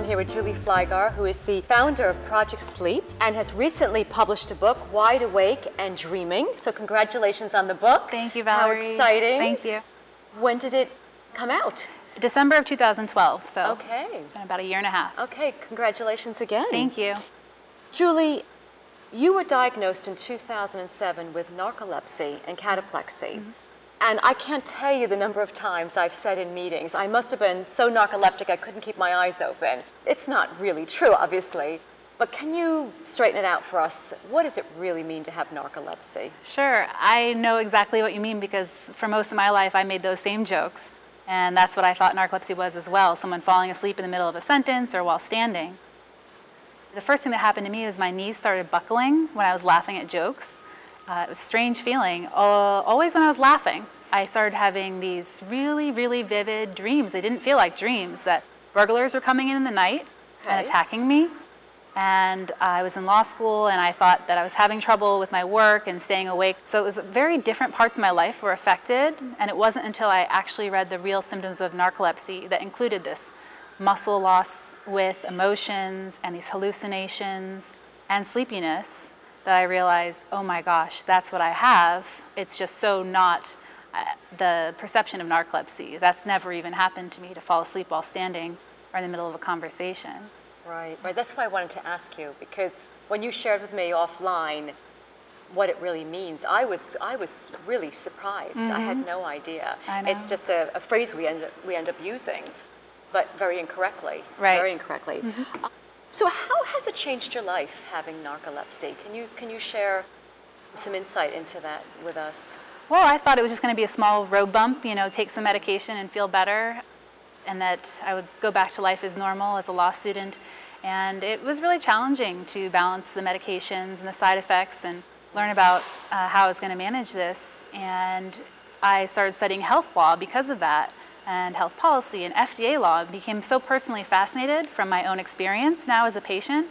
here with Julie Flygare, who is the founder of Project Sleep and has recently published a book, Wide Awake and Dreaming. So congratulations on the book. Thank you, Valerie. How exciting. Thank you. When did it come out? December of 2012, so okay. It's been about a year and a half. Okay, congratulations again. Thank you. Julie, you were diagnosed in 2007 with narcolepsy and cataplexy. And I can't tell you the number of times I've said in meetings, I must have been so narcoleptic I couldn't keep my eyes open. It's not really true, obviously, but can you straighten it out for us? What does it really mean to have narcolepsy? Sure, I know exactly what you mean because for most of my life I made those same jokes. And that's what I thought narcolepsy was as well, someone falling asleep in the middle of a sentence or while standing. The first thing that happened to me was my knees started buckling when I was laughing at jokes. It was a strange feeling. Always when I was laughing, I started having these really, really vivid dreams. They didn't feel like dreams, that burglars were coming in the night and attacking me. And I was in law school and I thought that I was having trouble with my work and staying awake. So it was very different parts of my life were affected. And it wasn't until I actually read the real symptoms of narcolepsy that included this muscle loss with emotions and these hallucinations and sleepiness that I realized, oh my gosh, that's what I have. It's just so not the perception of narcolepsy. That's never even happened to me, to fall asleep while standing or in the middle of a conversation. Right. That's why I wanted to ask you, because when you shared with me offline what it really means, I was really surprised. I had no idea. I know. It's just a phrase we end up using, but very incorrectly. Right. Very incorrectly. So how has it changed your life having narcolepsy? Can you share some insight into that with us? Well, I thought it was just going to be a small road bump, you know, take some medication and feel better, and that I would go back to life as normal as a law student. And it was really challenging to balance the medications and the side effects and learn about how I was going to manage this. And I started studying health law because of that, and health policy and FDA law. Became so personally fascinated from my own experience now as a patient.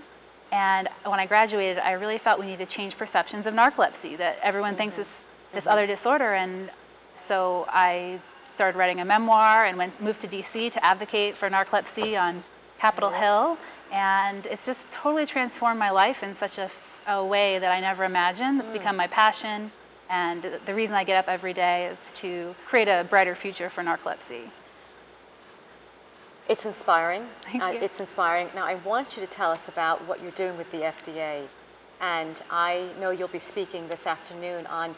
And when I graduated, I really felt we need to change perceptions of narcolepsy, that everyone thinks it's this other disorder. And so I started writing a memoir and moved to DC to advocate for narcolepsy on Capitol Hill. And it's just totally transformed my life in such a way that I never imagined. It's become my passion. And the reason I get up every day is to create a brighter future for narcolepsy. It's inspiring. Thank you. It's inspiring. Now, I want you to tell us about what you're doing with the FDA. And I know you'll be speaking this afternoon on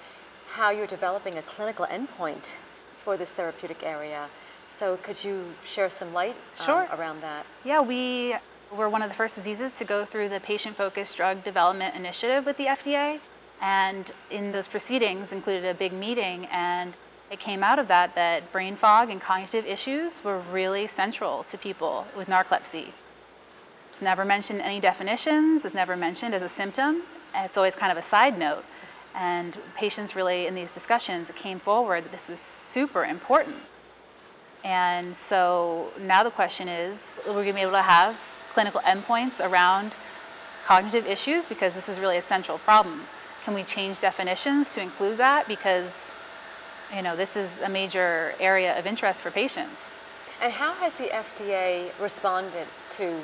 how you're developing a clinical endpoint for this therapeutic area. So could you share some light around that? Yeah, we were one of the first diseases to go through the Patient-Focused Drug Development Initiative with the FDA. And in those proceedings included a big meeting, and it came out of that brain fog and cognitive issues were really central to people with narcolepsy. It's never mentioned in any definitions, it's never mentioned as a symptom, and it's always kind of a side note. And patients really, in these discussions, it came forward that this was super important. And so now the question is, we're going to be able to have clinical endpoints around cognitive issues because this is really a central problem. Can we change definitions to include that? Because, you know, this is a major area of interest for patients. And how has the FDA responded to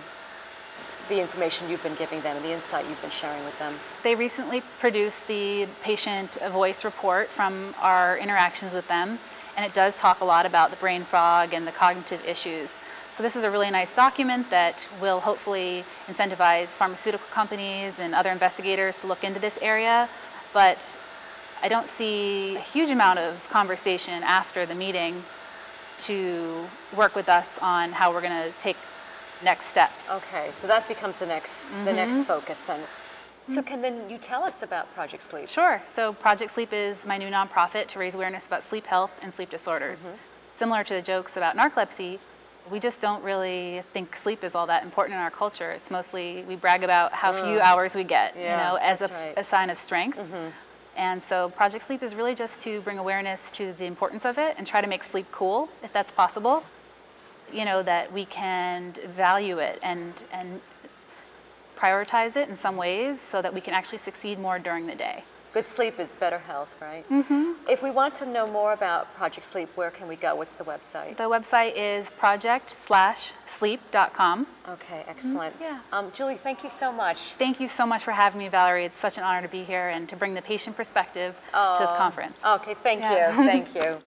the information you've been giving them and the insight you've been sharing with them? They recently produced the patient voice report from our interactions with them, and it does talk a lot about the brain fog and the cognitive issues. So this is a really nice document that will hopefully incentivize pharmaceutical companies and other investigators to look into this area, but I don't see a huge amount of conversation after the meeting to work with us on how we're going to take next steps. Okay, so that becomes the next focus then. So can then you tell us about Project Sleep? Sure. So Project Sleep is my new nonprofit to raise awareness about sleep health and sleep disorders. Similar to the jokes about narcolepsy, we just don't really think sleep is all that important in our culture. It's mostly, we brag about how few hours we get, you know, as a sign of strength. And so Project Sleep is really just to bring awareness to the importance of it and try to make sleep cool, if that's possible. You know, that we can value it and prioritize it in some ways so that we can actually succeed more during the day. Good sleep is better health, right? Mm-hmm. If we want to know more about Project Sleep, where can we go? What's the website? The website is project/sleep.com. Okay, excellent. Yeah. Julie, thank you so much. Thank you so much for having me, Valerie. It's such an honor to be here and to bring the patient perspective to this conference. Okay, thank you. Thank you.